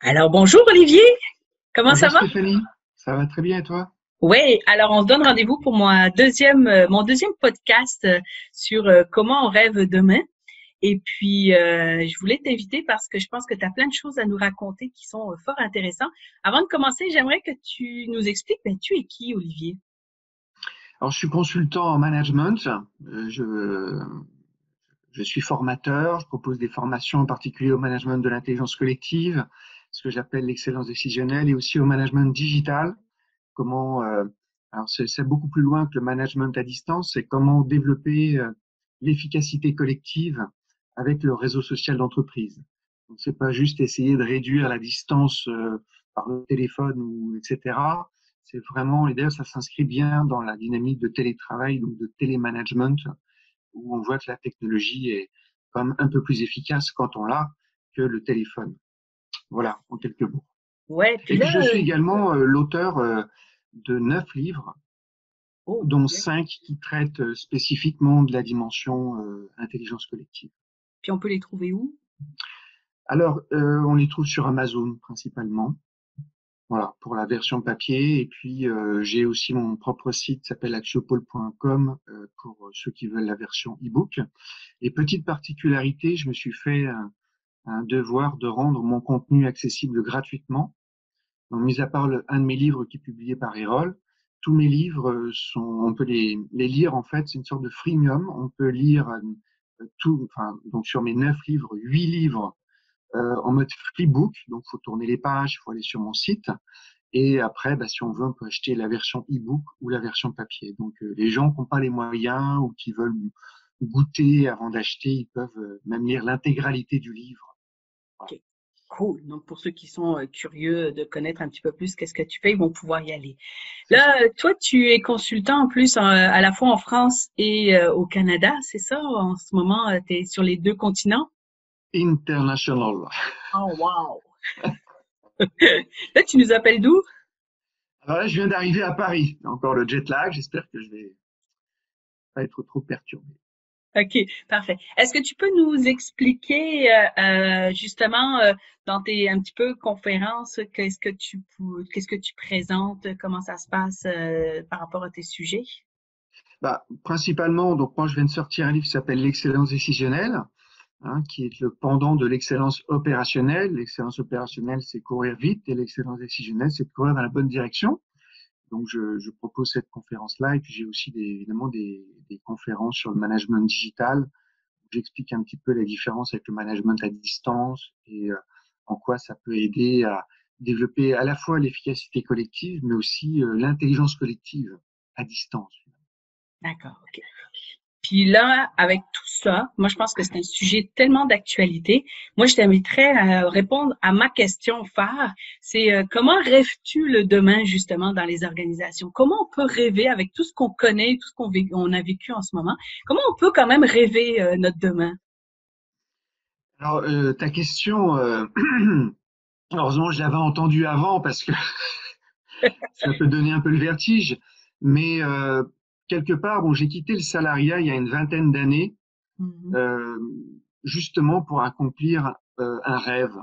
Alors bonjour Olivier, comment ça Bonjour va? Stéphanie, ça va très bien et toi? Oui, alors on se donne rendez-vous pour mon deuxième podcast sur comment on rêve demain. Et puis je voulais t'inviter parce que je pense que tu as plein de choses à nous raconter qui sont fort intéressantes. Avant de commencer, j'aimerais que tu nous expliques, ben, tu es qui Olivier? Alors je suis consultant en management, je suis formateur, je propose des formations en particulier au management de l'intelligence collective, ce que j'appelle l'excellence décisionnelle, et aussi au management digital. Comment, alors c'est beaucoup plus loin que le management à distance, c'est comment développer l'efficacité collective avec le réseau social d'entreprise. Donc c'est pas juste essayer de réduire la distance par le téléphone ou etc. C'est vraiment, et d'ailleurs ça s'inscrit bien dans la dynamique de télétravail, donc de télémanagement, où on voit que la technologie est quand même un peu plus efficace quand on l'a que le téléphone. Voilà, en quelques mots. Ouais, puis Et là, puis je suis également l'auteur de 9 livres, oh, dont bien. 5 qui traitent spécifiquement de la dimension intelligence collective. Puis on peut les trouver où? Alors, on les trouve sur Amazon principalement, voilà, pour la version papier. Et puis, j'ai aussi mon propre site qui s'appelle axiopole.com pour ceux qui veulent la version e-book. Et petite particularité, je me suis fait un devoir de rendre mon contenu accessible gratuitement. Donc, mis à part un de mes livres qui est publié par Erol, tous mes livres on peut les lire en fait, c'est une sorte de freemium. On peut lire tout, enfin, donc sur mes 9 livres, 8 livres en mode freebook. Donc, faut tourner les pages, il faut aller sur mon site. Et après, bah, si on veut, on peut acheter la version e-book ou la version papier. Donc, les gens qui n'ont pas les moyens ou qui veulent goûter avant d'acheter, ils peuvent même lire l'intégralité du livre. Voilà. OK. Cool. Donc, pour ceux qui sont curieux de connaître un petit peu plus qu'est-ce que tu fais, ils vont pouvoir y aller. C'est ça. Là, toi, tu es consultant en plus à la fois en France et au Canada, c'est ça? En ce moment, tu es sur les deux continents? International. Oh, wow! Là, tu nous appelles d'où? Alors là, je viens d'arriver à Paris. Encore le jet lag. J'espère que je vais pas être trop perturbé. OK, parfait. Est-ce que tu peux nous expliquer justement dans tes un petit peu conférences, qu'est-ce que tu présentes, comment ça se passe par rapport à tes sujets? Bah, principalement, donc moi, je viens de sortir un livre qui s'appelle L'excellence décisionnelle, hein, qui est le pendant de l'excellence opérationnelle. L'excellence opérationnelle, c'est courir vite, et l'excellence décisionnelle, c'est de courir dans la bonne direction. Donc, je propose cette conférence-là, et puis j'ai aussi évidemment des conférences sur le management digital. J'explique un petit peu la différence avec le management à distance et en quoi ça peut aider à développer à la fois l'efficacité collective, mais aussi l'intelligence collective à distance. D'accord, OK. Puis là, avec tout ça, moi, je pense que c'est un sujet tellement d'actualité. Moi, je t'inviterais à répondre à ma question phare. C'est comment rêves-tu le demain, justement, dans les organisations? Comment on peut rêver avec tout ce qu'on connaît, tout ce on a vécu en ce moment? Comment on peut quand même rêver notre demain? Alors, ta question, heureusement, je l'avais entendue avant parce que ça peut donner un peu le vertige, mais quelque part, bon, j'ai quitté le salariat il y a une vingtaine d'années, Mhm. euh, justement pour accomplir un rêve.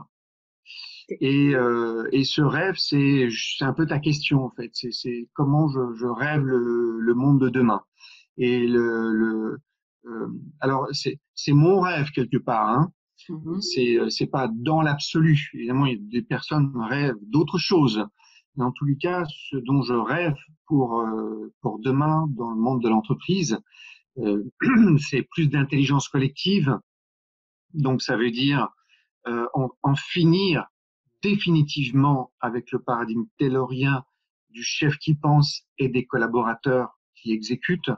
Et ce rêve, c'est un peu ta question en fait. C'est comment je rêve le monde de demain. Et euh, alors c'est mon rêve quelque part. Hein. Mhm. C'est pas dans l'absolu. Évidemment, il y a des personnes qui rêvent d'autres choses. Mais en tous les cas, ce dont je rêve pour demain dans le monde de l'entreprise, euh, c'est plus d'intelligence collective. Donc ça veut dire en finir définitivement avec le paradigme taylorien du chef qui pense et des collaborateurs qui exécutent,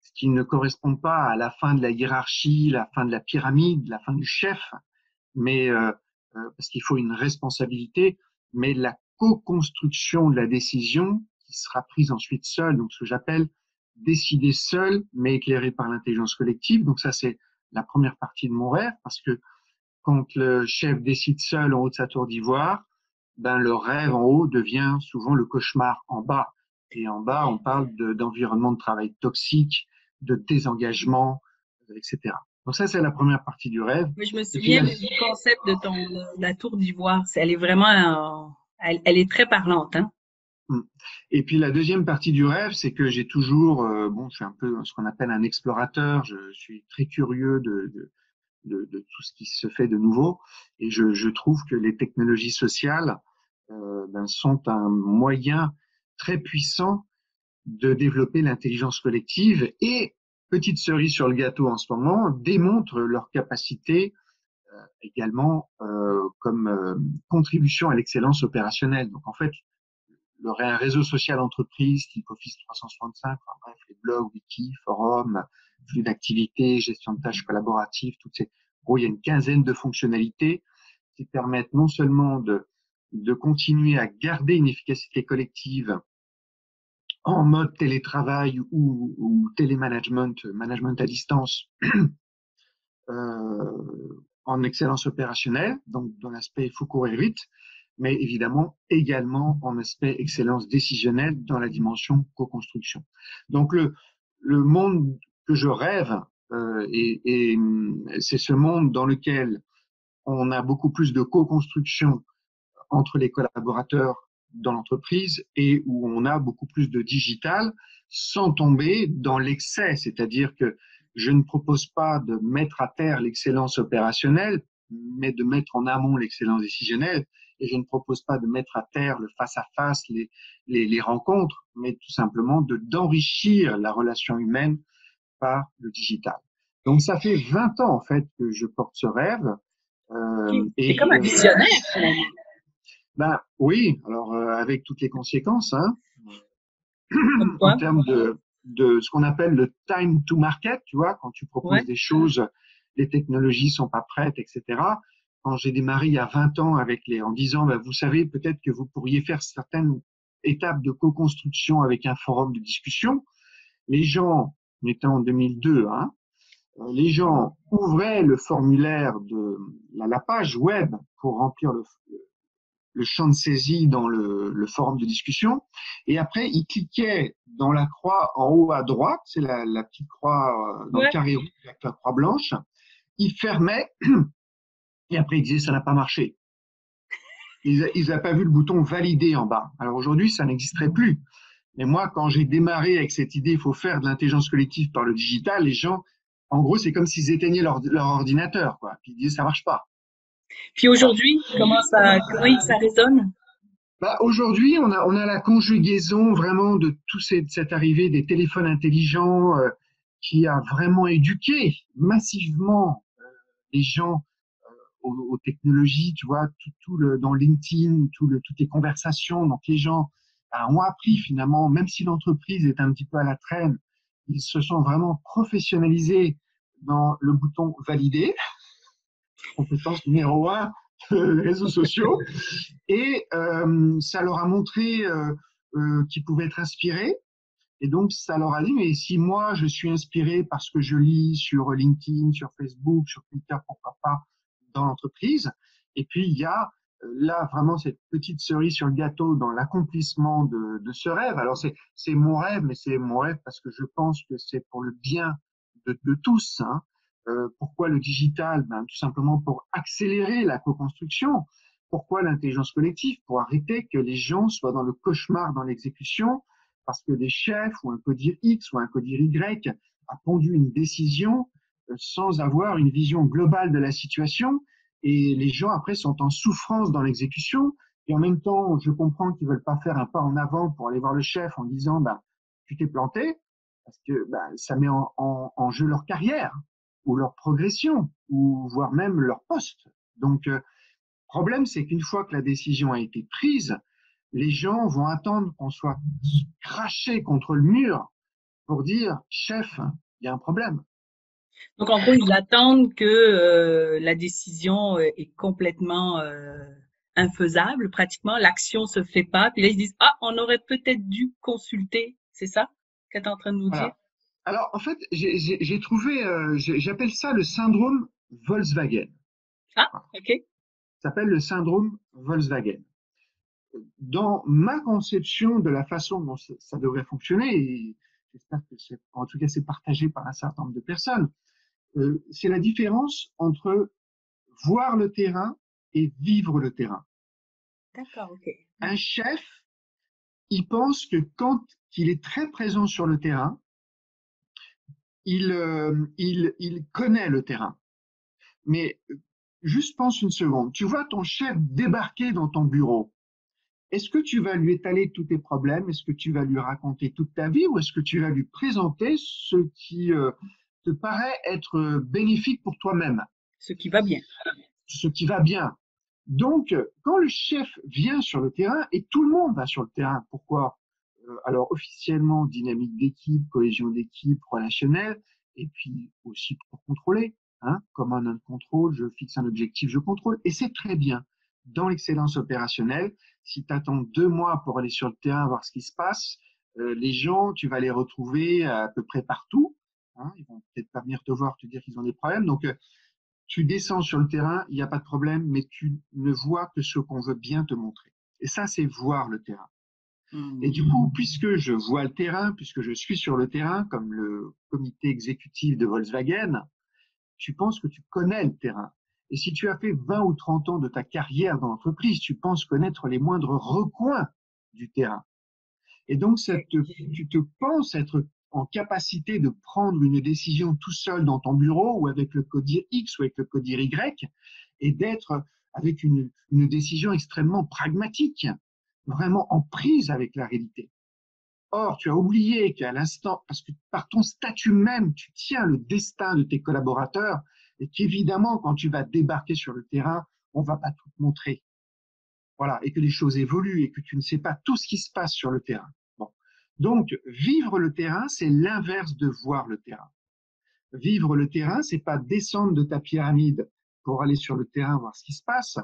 ce qui ne correspond pas à la fin de la hiérarchie, la fin de la pyramide, la fin du chef, mais parce qu'il faut une responsabilité, mais la co-construction de la décision qui sera prise ensuite seule, donc ce que j'appelle décider seul, mais éclairé par l'intelligence collective. Donc ça, c'est la première partie de mon rêve, parce que quand le chef décide seul en haut de sa tour d'ivoire, ben le rêve en haut devient souvent le cauchemar en bas. Et en bas, on parle d'environnement de travail toxique, de désengagement, etc. Donc ça, c'est la première partie du rêve. Mais je me Et puis souviens du concept de la tour d'ivoire. Elle est vraiment, elle est très parlante, hein? et puis la deuxième partie du rêve, c'est que j'ai toujours, bon, je suis un peu ce qu'on appelle un explorateur. Je suis très curieux de tout ce qui se fait de nouveau. Et je trouve que les technologies sociales sont un moyen très puissant de développer l'intelligence collective et, petite cerise sur le gâteau en ce moment, démontrent leur capacité également comme contribution à l'excellence opérationnelle. Donc en fait, un réseau social entreprise type Office 365, enfin, bref, les blogs, wiki, forums, flux d'activités, gestion de tâches collaboratives, toutes ces, gros, il y a une quinzaine de fonctionnalités qui permettent non seulement de continuer à garder une efficacité collective en mode télétravail ou télémanagement, management à distance, en excellence opérationnelle, donc dans l'aspect Foucault et Ruiz, mais évidemment également en aspect excellence décisionnelle dans la dimension co-construction. Donc le monde que je rêve, et c'est ce monde dans lequel on a beaucoup plus de co-construction entre les collaborateurs dans l'entreprise et où on a beaucoup plus de digital sans tomber dans l'excès, c'est-à-dire que je ne propose pas de mettre à terre l'excellence opérationnelle, mais de mettre en amont l'excellence décisionnelle. Et je ne propose pas de mettre à terre le face-à-face, les rencontres, mais tout simplement d'enrichir la relation humaine par le digital. Donc ça fait 20 ans en fait que je porte ce rêve. C'est comme un visionnaire, finalement. Ben oui, alors avec toutes les conséquences, hein, Comme en quoi? termes de ce qu'on appelle le time to market, tu vois, quand tu proposes Ouais. des choses, les technologies sont pas prêtes, etc. Quand j'ai démarré il y a 20 ans en disant, ben, vous savez, peut-être que vous pourriez faire certaines étapes de co-construction avec un forum de discussion, les gens, on était en 2002, hein, les gens ouvraient le formulaire de la page web pour remplir le champ de saisie dans le forum de discussion. Et après, il cliquait dans la croix en haut à droite, c'est la petite croix dans le Ouais. carré rouge avec la croix blanche. Il fermait et après il disait ça n'a pas marché. Ils n'avaient pas vu le bouton valider en bas. Alors aujourd'hui, ça n'existerait plus. Mais moi, quand j'ai démarré avec cette idée, il faut faire de l'intelligence collective par le digital, les gens, en gros, c'est comme s'ils éteignaient leur ordinateur, quoi. Puis ils disaient ça marche pas. Puis Voilà. aujourd'hui, ça résonne? Bah, aujourd'hui, on a la conjugaison vraiment de cette arrivée des téléphones intelligents qui a vraiment éduqué massivement les gens aux technologies, tu vois, dans LinkedIn, toutes les conversations. Donc les gens ont appris finalement, même si l'entreprise est un petit peu à la traîne, ils se sont vraiment professionnalisés dans le bouton valider, compétence numéro un, réseaux sociaux. Et ça leur a montré qu'ils pouvaient être inspirés. Et donc, ça leur a dit, mais si moi, je suis inspiré par ce que je lis sur LinkedIn, sur Facebook, sur Twitter, pourquoi pas, dans l'entreprise. Et puis, il y a là vraiment cette petite cerise sur le gâteau dans l'accomplissement de ce rêve. Alors, c'est mon rêve, mais c'est mon rêve parce que je pense que c'est pour le bien de tous. Hein. Pourquoi le digital? Ben, tout simplement pour accélérer la co-construction. Pourquoi l'intelligence collective? Pour arrêter que les gens soient dans le cauchemar dans l'exécution, parce que des chefs ou un codir X ou un codir Y a pondu une décision sans avoir une vision globale de la situation et les gens après sont en souffrance dans l'exécution et en même temps je comprends qu'ils veulent pas faire un pas en avant pour aller voir le chef en disant bah, tu t'es planté parce que bah, ça met en jeu leur carrière ou leur progression ou voire même leur poste. Donc problème, c'est qu'une fois que la décision a été prise, les gens vont attendre qu'on soit craché contre le mur pour dire, chef, il y a un problème. Donc, en gros, ils attendent que la décision est complètement infaisable, pratiquement. L'action se fait pas. Puis là, ils disent, ah, on aurait peut-être dû consulter. C'est ça que tu es en train de nous dire? Voilà. Alors, en fait, j'ai trouvé, j'appelle ça le syndrome Volkswagen. Ah, Voilà. OK. Ça s'appelle le syndrome Volkswagen. Dans ma conception de la façon dont ça devrait fonctionner, et j'espère que en tout cas c'est partagé par un certain nombre de personnes, C'est la différence entre voir le terrain et vivre le terrain. D'accord, ok. Un chef, il pense que quand il est très présent sur le terrain, il connaît le terrain. Mais juste pense une seconde. Tu vois ton chef débarquer dans ton bureau. Est-ce que tu vas lui étaler tous tes problèmes? Est-ce que tu vas lui raconter toute ta vie? Ou est-ce que tu vas lui présenter ce qui te paraît être bénéfique pour toi-même? Ce qui va bien. Ce qui va bien. Donc, quand le chef vient sur le terrain, et tout le monde va sur le terrain, pourquoi? Alors, officiellement, dynamique d'équipe, cohésion d'équipe, relationnelle, et puis aussi pour contrôler. Hein, comme un contrôle, je fixe un objectif, je contrôle, et c'est très bien. Dans l'excellence opérationnelle, si tu attends 2 mois pour aller sur le terrain, voir ce qui se passe, les gens, tu vas les retrouver à peu près partout. Hein, ils vont peut-être pas venir te voir, te dire qu'ils ont des problèmes. Donc, tu descends sur le terrain, il n'y a pas de problème, mais tu ne vois que ce qu'on veut bien te montrer. Et ça, c'est voir le terrain. Et du coup, puisque je vois le terrain, puisque je suis sur le terrain, comme le comité exécutif de Volkswagen, tu penses que tu connais le terrain. Et si tu as fait 20 ou 30 ans de ta carrière dans l'entreprise, tu penses connaître les moindres recoins du terrain. Et donc, tu te penses être en capacité de prendre une décision tout seul dans ton bureau ou avec le codir X ou avec le codir Y et d'être avec une décision extrêmement pragmatique, vraiment en prise avec la réalité. Or, tu as oublié qu'à l'instant, parce que par ton statut même, tu tiens le destin de tes collaborateurs et qu'évidemment, quand tu vas débarquer sur le terrain, on va pas tout te montrer. Voilà, et que les choses évoluent et que tu ne sais pas tout ce qui se passe sur le terrain. Bon. Donc, vivre le terrain, c'est l'inverse de voir le terrain. Vivre le terrain, c'est pas descendre de ta pyramide pour aller sur le terrain voir ce qui se passe,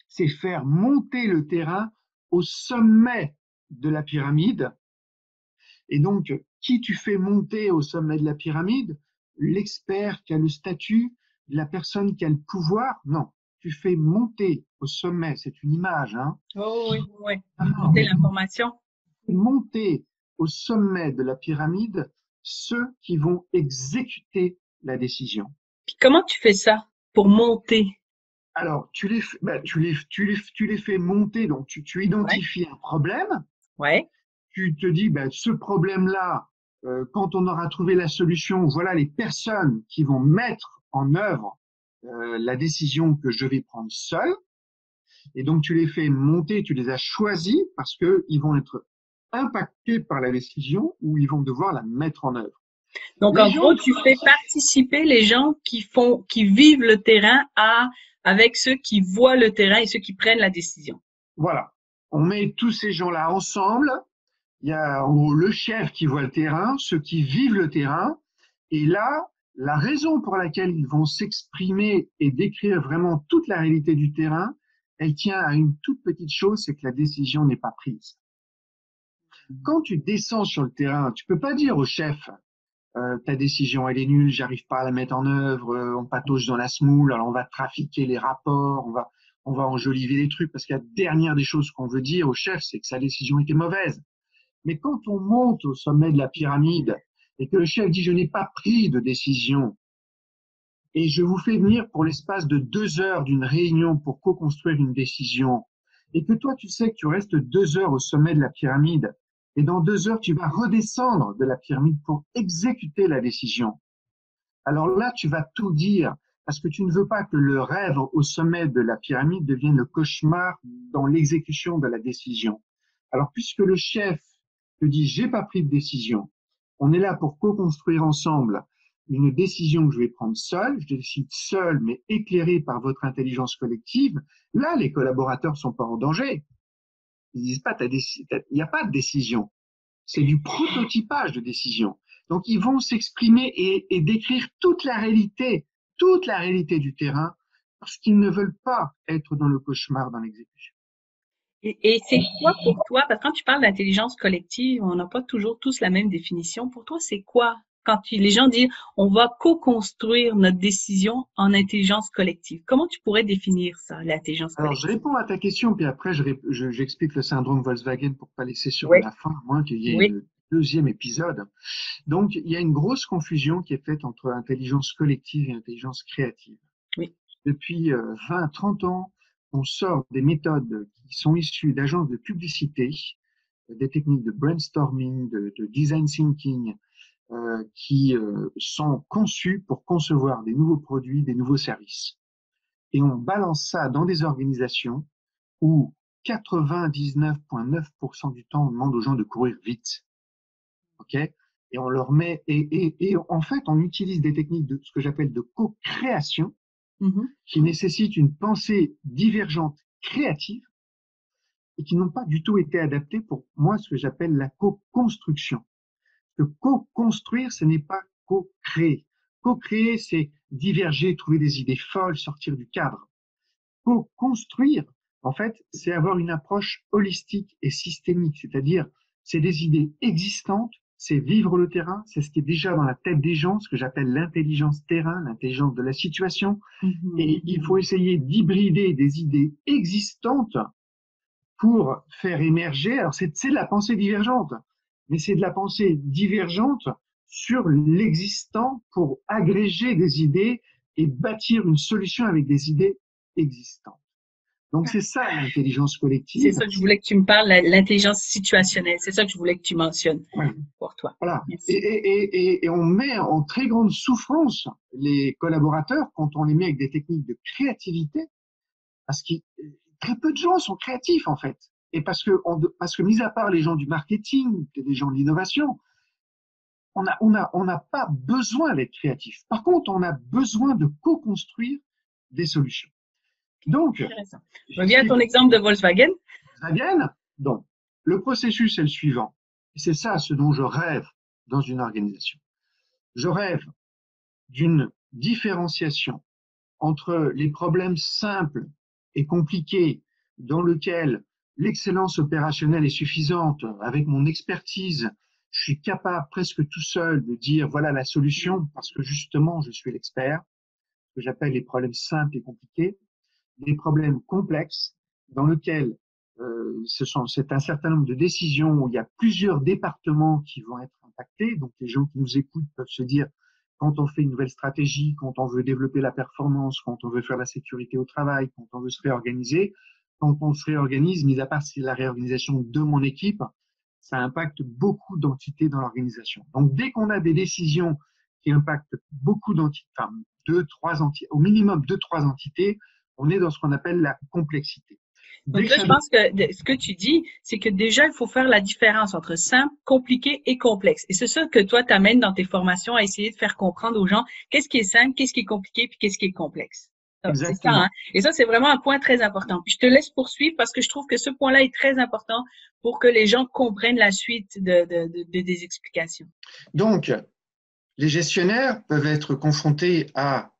c'est faire monter le terrain au sommet de la pyramide. Et donc, qui tu fais monter au sommet de la pyramide? L'expert qui a le statut, la personne qui a le pouvoir? Non, tu fais monter au sommet, c'est une image, hein. Oh oui, oui. Ah, Monter l'information. monter au sommet de la pyramide ceux qui vont exécuter la décision. Puis comment tu fais ça pour monter? Alors, tu les fais monter, donc tu Ouais, identifies un problème, ouais. tu te dis, ben, ce problème-là, quand on aura trouvé la solution, voilà les personnes qui vont mettre en œuvre la décision que je vais prendre seul. Et donc, tu les fais monter, tu les as choisis parce qu'ils vont être impactés par la décision ou ils vont devoir la mettre en œuvre. Donc, Les en gens, gros, tu fais participer les gens qui vivent le terrain avec ceux qui voient le terrain et ceux qui prennent la décision. voilà, on met tous ces gens-là ensemble. Il y a en gros le chef qui voit le terrain, ceux qui vivent le terrain. Et là, la raison pour laquelle ils vont s'exprimer et décrire vraiment toute la réalité du terrain, elle tient à une toute petite chose, c'est que la décision n'est pas prise. Quand tu descends sur le terrain, tu peux pas dire au chef, ta décision elle est nulle, j'arrive pas à la mettre en œuvre, on patauge dans la semoule, alors on va trafiquer les rapports, on va enjoliver les trucs, parce que la dernière des choses qu'on veut dire au chef, c'est que sa décision était mauvaise. Mais quand on monte au sommet de la pyramide et que le chef dit je n'ai pas pris de décision et je vous fais venir pour l'espace de 2 heures d'une réunion pour co-construire une décision et que toi tu sais que tu restes 2 heures au sommet de la pyramide et dans 2 heures tu vas redescendre de la pyramide pour exécuter la décision. Alors là tu vas tout dire parce que tu ne veux pas que le rêve au sommet de la pyramide devienne le cauchemar dans l'exécution de la décision. Alors puisque le chef te dit j'ai pas pris de décision, on est là pour co-construire ensemble une décision que je vais prendre seul, je décide seul mais éclairé par votre intelligence collective. Là, les collaborateurs sont pas en danger. Ils disent pas il n'y a pas de décision. C'est du prototypage de décision. Donc ils vont s'exprimer et décrire toute la réalité du terrain, parce qu'ils ne veulent pas être dans le cauchemar dans l'exécution. Et c'est quoi pour toi, parce que quand tu parles d'intelligence collective, on n'a pas toujours tous la même définition. Pour toi, c'est quoi quand les gens disent on va co-construire notre décision en intelligence collective? Comment tu pourrais définir ça, l'intelligence Alors, je collective? réponds à ta question, puis après, j'explique le syndrome Volkswagen pour pas laisser sur Oui, la fin, à moins qu'il y ait oui. deuxième épisode. Donc, il y a une grosse confusion qui est faite entre intelligence collective et intelligence créative. Oui. Depuis 20, 30 ans, on sort des méthodes qui sont issues d'agences de publicité, des techniques de brainstorming, de design thinking, qui sont conçues pour concevoir des nouveaux produits, des nouveaux services. Et on balance ça dans des organisations où 99,9% du temps, on demande aux gens de courir vite. OK? Et on leur met, et en fait, on utilise des techniques de ce que j'appelle de co-création, qui nécessitent une pensée divergente créative et qui n'ont pas du tout été adaptées pour moi, ce que j'appelle la co-construction. Que co-construire, ce n'est pas co-créer. Co-créer, c'est diverger, trouver des idées folles, sortir du cadre. Co-construire, en fait, c'est avoir une approche holistique et systémique, c'est-à-dire, c'est des idées existantes, c'est vivre le terrain, c'est ce qui est déjà dans la tête des gens, ce que j'appelle l'intelligence terrain, l'intelligence de la situation. Et il faut essayer d'hybrider des idées existantes pour faire émerger, alors c'est de la pensée divergente, mais c'est de la pensée divergente sur l'existant pour agréger des idées et bâtir une solution avec des idées existantes. Donc c'est ça l'intelligence collective. C'est ça que je voulais que tu me parles, l'intelligence situationnelle. C'est ça que je voulais que tu mentionnes pour toi. Voilà. Et on met en très grande souffrance les collaborateurs quand on les met avec des techniques de créativité, parce que très peu de gens sont créatifs en fait. Et parce que mis à part les gens du marketing, les gens de l'innovation, on n'a pas besoin d'être créatif. Par contre, on a besoin de co-construire des solutions. Donc, je reviens à ton exemple de Volkswagen. Donc, le processus est le suivant. Et c'est ça ce dont je rêve dans une organisation. Je rêve d'une différenciation entre les problèmes simples et compliqués dans lesquels l'excellence opérationnelle est suffisante. Avec mon expertise, je suis capable presque tout seul de dire voilà la solution parce que justement je suis l'expert, ce que j'appelle les problèmes simples et compliqués, des problèmes complexes dans lesquels c'est un certain nombre de décisions où il y a plusieurs départements qui vont être impactés. Donc les gens qui nous écoutent peuvent se dire quand on fait une nouvelle stratégie, quand on veut développer la performance, quand on veut faire la sécurité au travail, quand on veut se réorganiser, quand on se réorganise, mis à part si la réorganisation de mon équipe, ça impacte beaucoup d'entités dans l'organisation. Donc dès qu'on a des décisions qui impactent beaucoup d'entités, enfin au minimum 2-3 entités, on est dans ce qu'on appelle la complexité. Donc là, je pense que ce que tu dis, c'est que déjà, il faut faire la différence entre simple, compliqué et complexe. Et c'est ça que toi, t'amènes dans tes formations à essayer de faire comprendre aux gens qu'est-ce qui est simple, qu'est-ce qui est compliqué, puis qu'est-ce qui est complexe. C'est ça, hein? Et ça, c'est vraiment un point très important. Puis je te laisse poursuivre parce que je trouve que ce point-là est très important pour que les gens comprennent la suite des explications. Donc, les gestionnaires peuvent être confrontés à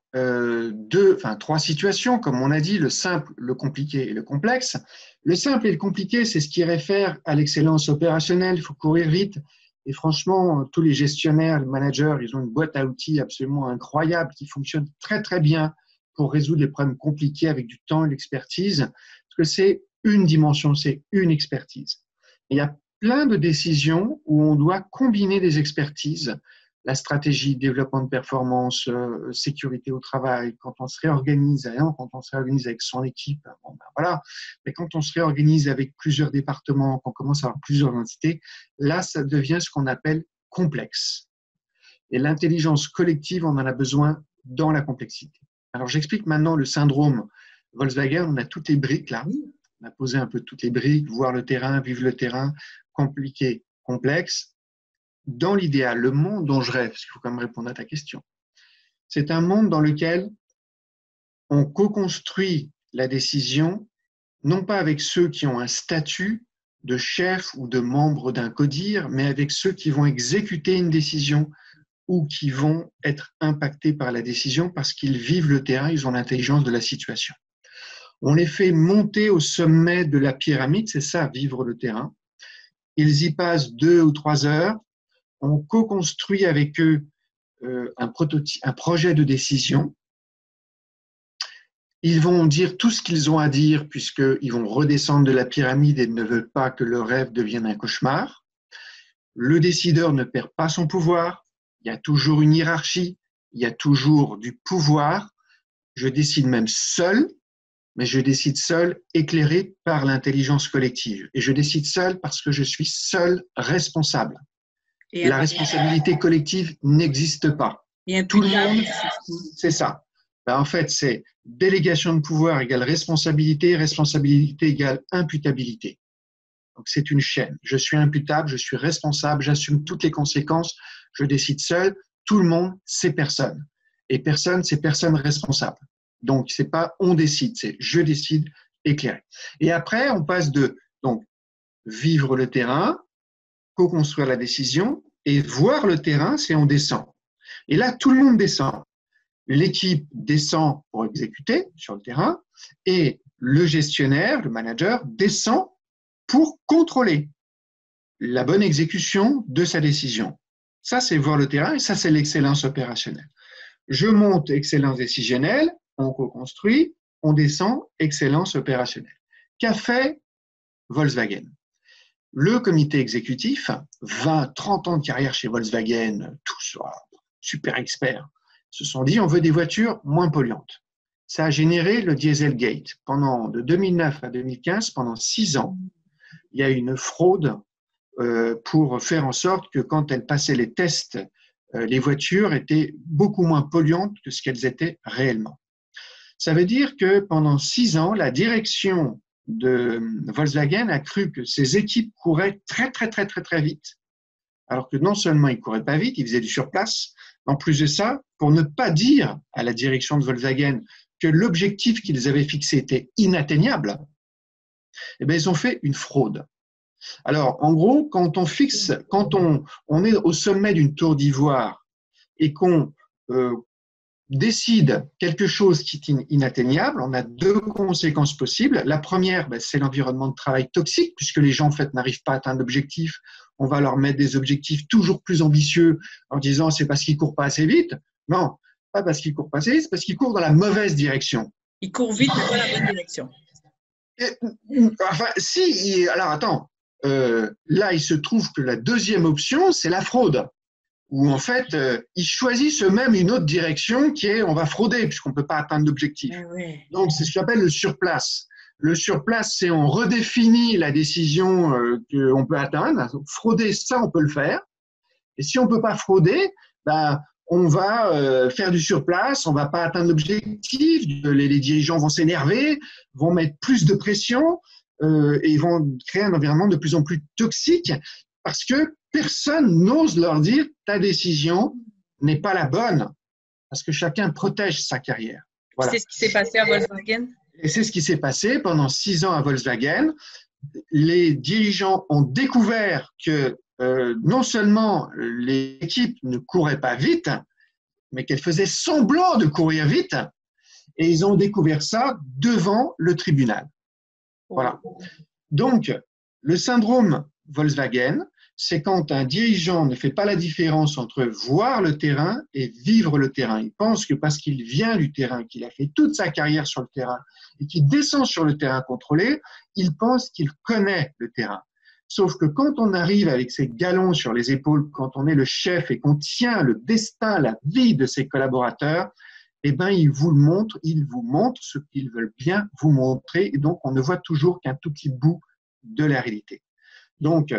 trois situations, comme on a dit, le simple, le compliqué et le complexe. Le simple et le compliqué, c'est ce qui réfère à l'excellence opérationnelle, il faut courir vite. Et franchement, tous les gestionnaires, les managers, ils ont une boîte à outils absolument incroyable qui fonctionne très, très bien pour résoudre les problèmes compliqués avec du temps et l'expertise, parce que c'est une dimension, c'est une expertise. Et il y a plein de décisions où on doit combiner des expertises, la stratégie, développement de performance, sécurité au travail, quand on se réorganise, quand on se réorganise avec son équipe, bon, ben voilà. Mais quand on se réorganise avec plusieurs départements, qu'on commence à avoir plusieurs entités, là, ça devient ce qu'on appelle complexe. Et l'intelligence collective, on en a besoin dans la complexité. Alors, j'explique maintenant le syndrome Volkswagen. On a toutes les briques là. On a posé un peu toutes les briques, voir le terrain, vivre le terrain, compliqué, complexe. Dans l'idéal, le monde dont je rêve, parce qu'il faut quand même répondre à ta question, c'est un monde dans lequel on co-construit la décision, non pas avec ceux qui ont un statut de chef ou de membre d'un CODIR, mais avec ceux qui vont exécuter une décision ou qui vont être impactés par la décision parce qu'ils vivent le terrain, ils ont l'intelligence de la situation. On les fait monter au sommet de la pyramide, c'est ça, vivre le terrain. Ils y passent 2 ou 3 heures. On co-construit avec eux un projet de décision. Ils vont dire tout ce qu'ils ont à dire puisqu'ils vont redescendre de la pyramide et ne veulent pas que leur rêve devienne un cauchemar. Le décideur ne perd pas son pouvoir. Il y a toujours une hiérarchie. Il y a toujours du pouvoir. Je décide même seul, mais je décide seul, éclairé par l'intelligence collective. Et je décide seul parce que je suis seul responsable. La responsabilité collective n'existe pas. Tout le monde, c'est ça. Ben, en fait, c'est délégation de pouvoir égale responsabilité, responsabilité égale imputabilité. Donc, c'est une chaîne. Je suis imputable, je suis responsable, j'assume toutes les conséquences, je décide seul. Tout le monde, c'est personne. Et personne, c'est personne responsable. Donc, c'est pas on décide, c'est je décide éclairé. Et après, on passe de donc vivre le terrain, co-construire la décision, et voir le terrain, c'est on descend. Et là, tout le monde descend. L'équipe descend pour exécuter sur le terrain et le gestionnaire, le manager, descend pour contrôler la bonne exécution de sa décision. Ça, c'est voir le terrain et ça, c'est l'excellence opérationnelle. Je monte excellence décisionnelle, on co-construit, on descend excellence opérationnelle. Qu'a fait Volkswagen? Le comité exécutif, 20, 30 ans de carrière chez Volkswagen, tous super experts, se sont dit on veut des voitures moins polluantes. Ça a généré le Dieselgate. De 2009 à 2015, pendant 6 ans, il y a eu une fraude pour faire en sorte que quand elles passaient les tests, les voitures étaient beaucoup moins polluantes que ce qu'elles étaient réellement. Ça veut dire que pendant 6 ans, la direction de Volkswagen a cru que ses équipes couraient très, très, très, très, très vite. Alors que non seulement ils ne couraient pas vite, ils faisaient du surplace. En plus de ça, pour ne pas dire à la direction de Volkswagen que l'objectif qu'ils avaient fixé était inatteignable, eh bien, ils ont fait une fraude. Alors, en gros, quand on est au sommet d'une tour d'ivoire et qu'on décide quelque chose qui est inatteignable, on a 2 conséquences possibles. La première, c'est l'environnement de travail toxique, puisque les gens en fait n'arrivent pas à atteindre l'objectif. On va leur mettre des objectifs toujours plus ambitieux en disant c'est parce qu'ils courent pas assez vite. Non, pas parce qu'ils courent pas assez vite, c'est parce qu'ils courent dans la mauvaise direction. Ils courent vite, mais pas la bonne direction. Enfin, si, alors attends, là il se trouve que la deuxième option, c'est la fraude. Où en fait, ils choisissent eux-mêmes une autre direction qui est on va frauder puisqu'on ne peut pas atteindre l'objectif. Oui. Donc, c'est ce qu'on appelle le surplace. Le surplace, c'est on redéfinit la décision qu'on peut atteindre. Frauder, ça, on peut le faire. Et si on ne peut pas frauder, on va faire du surplace, on ne va pas atteindre l'objectif, les dirigeants vont s'énerver, vont mettre plus de pression et vont créer un environnement de plus en plus toxique parce que personne n'ose leur dire ta décision n'est pas la bonne parce que chacun protège sa carrière. Voilà. C'est ce qui s'est passé à Volkswagen? Et c'est ce qui s'est passé pendant 6 ans à Volkswagen. Les dirigeants ont découvert que non seulement les équipes ne couraient pas vite, mais qu'elles faisaient semblant de courir vite. Et ils ont découvert ça devant le tribunal. Voilà. Donc, le syndrome Volkswagen, c'est quand un dirigeant ne fait pas la différence entre voir le terrain et vivre le terrain. Il pense que parce qu'il vient du terrain, qu'il a fait toute sa carrière sur le terrain et qu'il descend sur le terrain contrôlé, il pense qu'il connaît le terrain. Sauf que quand on arrive avec ses galons sur les épaules, quand on est le chef et qu'on tient le destin, la vie de ses collaborateurs, eh ben, ils vous montrent ce qu'ils veulent bien vous montrer. Et donc, on ne voit toujours qu'un tout petit bout de la réalité. Donc,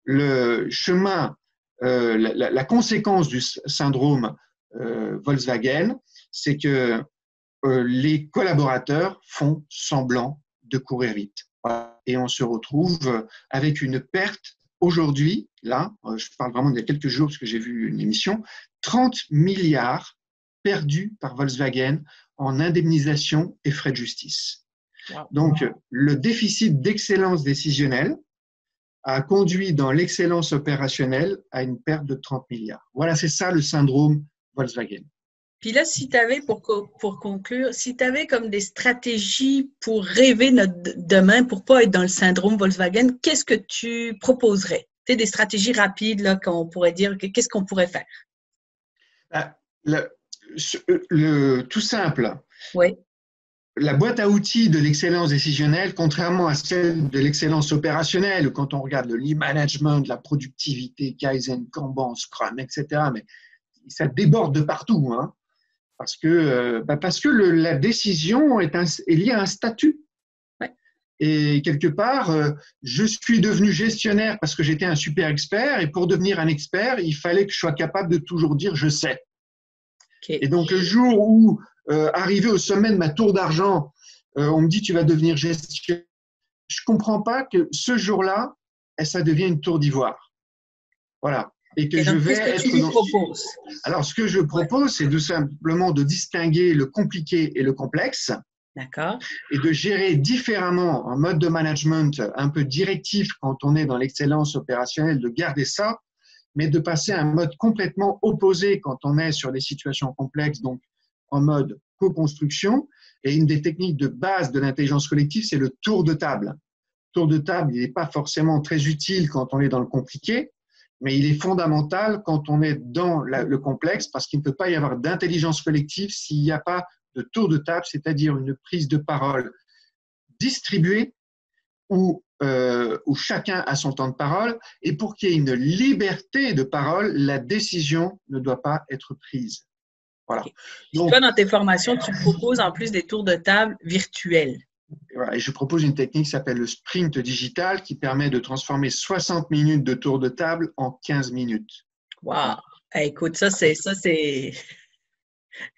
le chemin, la conséquence du syndrome Volkswagen, c'est que les collaborateurs font semblant de courir vite. Et on se retrouve avec une perte aujourd'hui, là, je parle vraiment d'il y a quelques jours parce que j'ai vu une émission, 30 milliards perdus par Volkswagen en indemnisation et frais de justice. Wow. Donc, le déficit d'excellence décisionnelle a conduit dans l'excellence opérationnelle à une perte de 30 milliards. Voilà, c'est ça le syndrome Volkswagen. Puis là, si tu avais, pour conclure, si tu avais comme des stratégies pour rêver notre demain, pour ne pas être dans le syndrome Volkswagen, qu'est-ce que tu proposerais? Tu sais, des stratégies rapides là, qu'on pourrait dire, qu'est-ce qu'on pourrait faire? Tout simple. Oui. la boîte à outils de l'excellence décisionnelle, contrairement à celle de l'excellence opérationnelle, quand on regarde le lean management, la productivité, Kaizen, Kanban, Scrum, etc., mais ça déborde de partout, hein, parce que la décision est liée à un statut. Ouais. Et quelque part, je suis devenu gestionnaire parce que j'étais un super expert, et pour devenir un expert, il fallait que je sois capable de toujours dire je sais. OK. Et donc, le jour où, arrivé au sommet de ma tour d'argent, on me dit tu vas devenir gestionnaire, je comprends pas que ce jour-là, ça devient une tour d'ivoire. Voilà. Et que Et je donc, vais qu'est-ce que tu être lui dans... proposes? Alors, ce que je Ouais. propose, c'est tout simplement de distinguer le compliqué et le complexe, D'accord. et de gérer différemment en mode de management un peu directif quand on est dans l'excellence opérationnelle, de garder ça, mais de passer à un mode complètement opposé quand on est sur des situations complexes, donc en mode co-construction. Et une des techniques de base de l'intelligence collective, c'est le tour de table. Le tour de table, il n'est pas forcément très utile quand on est dans le compliqué, mais il est fondamental quand on est dans le complexe, parce qu'il ne peut pas y avoir d'intelligence collective s'il n'y a pas de tour de table, c'est-à-dire une prise de parole distribuée où chacun a son temps de parole, et pour qu'il y ait une liberté de parole, la décision ne doit pas être prise. Voilà. OK. Puis Donc, toi, dans tes formations, tu proposes en plus des tours de table virtuels. voilà, et je propose une technique qui s'appelle le sprint digital, qui permet de transformer 60 minutes de tour de table en 15 minutes. Wow! Écoute, ça, c'est.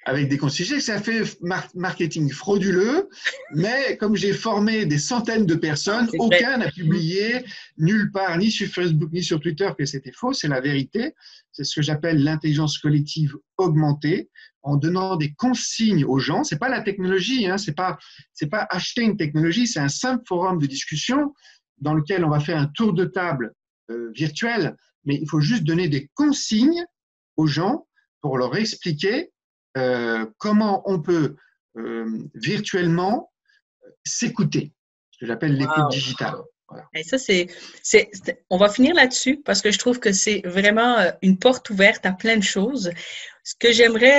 Avec des conseillers, ça fait marketing frauduleux, mais comme j'ai formé des centaines de Non, personnes, c'est vrai. aucun n'a publié nulle part, ni sur Facebook, ni sur Twitter, que c'était faux. C'est la vérité. C'est ce que j'appelle l'intelligence collective augmentée, en donnant des consignes aux gens. C'est pas la technologie, hein, c'est pas acheter une technologie, c'est un simple forum de discussion dans lequel on va faire un tour de table virtuel, mais il faut juste donner des consignes aux gens pour leur expliquer comment on peut virtuellement s'écouter, ce que j'appelle l'écoute Wow! digitale. Voilà. Et ça, on va finir là-dessus parce que je trouve que c'est vraiment une porte ouverte à plein de choses.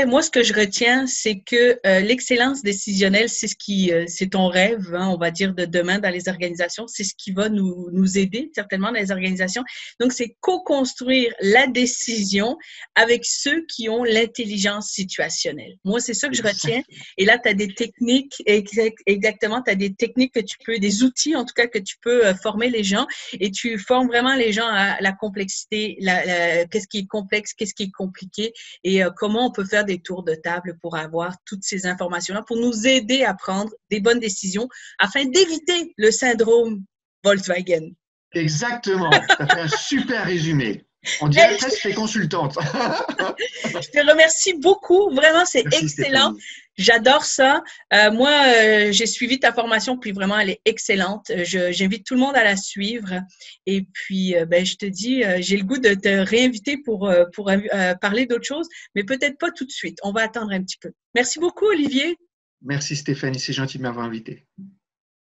Moi, ce que je retiens, c'est que l'excellence décisionnelle, c'est ton rêve, hein, on va dire, de demain dans les organisations. C'est ce qui va nous aider certainement dans les organisations. Donc, c'est co-construire la décision avec ceux qui ont l'intelligence situationnelle. Moi, c'est ça que je retiens. Et là, tu as des techniques, exactement, tu as des techniques des outils en tout cas que tu peux former les gens et tu formes vraiment les gens à la complexité, qu'est-ce qui est complexe, qu'est-ce qui est compliqué et comment on peut faire des tours de table pour avoir toutes ces informations-là, pour nous aider à prendre des bonnes décisions afin d'éviter le syndrome Volkswagen. Exactement, tu as fait un super résumé. On dirait Hey, presque que tu es consultante. je te remercie beaucoup. Vraiment, c'est Merci excellent. Stéphanie. J'adore ça. Moi, j'ai suivi ta formation, puis vraiment, elle est excellente. J'invite tout le monde à la suivre. Et puis, ben, je te dis, j'ai le goût de te réinviter pour parler d'autres choses, mais peut-être pas tout de suite. On va attendre un petit peu. Merci beaucoup, Olivier. Merci Stéphanie, c'est gentil de m'avoir invité.